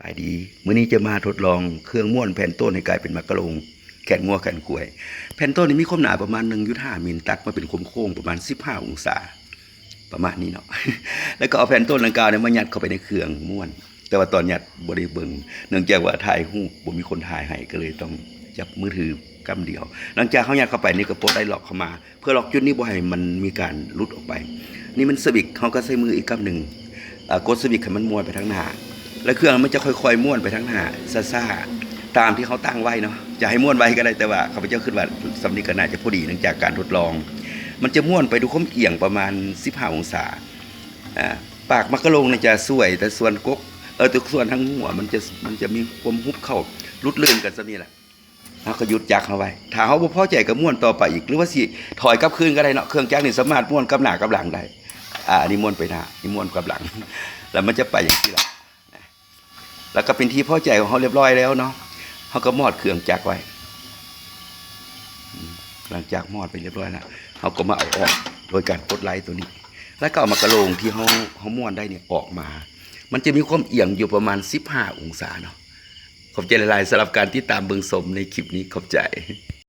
ขายดีมื้อนี้จะมาทดลองเครื่องม้วนแผ่นต้นให้กลายเป็นมักกะโรงแขนงัวแขนกล้วยแผ่นต้นนี้มีความหนาประมาณ1.5มิลตัดมาเป็นโค้งๆประมาณ15องศาประมาณนี้เนาะ แล้วก็เอาแผ่นต้นดังกล่าวเนี่ยมายัดเข้าไปในเครื่องม้วนแต่ว่าตอนยัดบ่ได้เบิ่งเนื่องจากว่าถ่ายรูปบ่มีคนถ่ายให้ก็เลยต้องจับมือถือกำเดียวหลังจากเขายัดเข้าไปนี่ก็ปลดได้ล็อกเข้ามาเพื่อล็อกจุดนี้บ่ให้มันมีการหลุดออกไปนี่มันสวิกเขาก็ใช้มืออีกกำหนึ่งกดสวิกให้มันม้วนไปทางหน้าแล้วเครื่องมันจะค่อยๆม้วนไปทางหน้าซ่าๆตามที่เขาตั้งไว้เนาะจะให้ม้วนไว้ก็ได้แต่ว่าข้าพเจ้าคิดว่าสำนีก็น่าจะพอดีเนื่องจากการทดลอง มันจะม้วนไปดูความเอียงประมาณ15องศาปากมักกะโรงเนี่ยจะสวยแต่ส่วนกกตัวส่วนทั้งหัวมันจะมีความหุบเข้าลุดเลื่อนกันซะนี่แหละเราก็หยุดจักรเอาไว้ถ้าเขาบ่พอใจก็ม้วนต่อไปอีกหรือว่าสิถอยกลับคืนก็ได้เนาะเครื่องจักรนี่สามารถม้วนกลับหน้ากลับหลังได้อันนี้ม้วนไปหน้านี่ม้วนกลับหลังแล้วมันจะไปอย่างที่ละแล้วก็เป็นที่พอใจของเขาเรียบร้อยแล้วเนาะเขาก็มอดเครื่องจักรไว้หลังจากมอดไปเรียบร้อยแล้วเขาก็มาเอาออกโดยการกดไลค์ตัวนี้แล้วก็เอามากระโลงที่เขาม้วนได้เนี่ยออกมามันจะมีความเอียงอยู่ประมาณ15องศาเนาะขอบใจหลายๆสำหรับการที่ตามเบิ่งชมในคลิปนี้ขอบใจ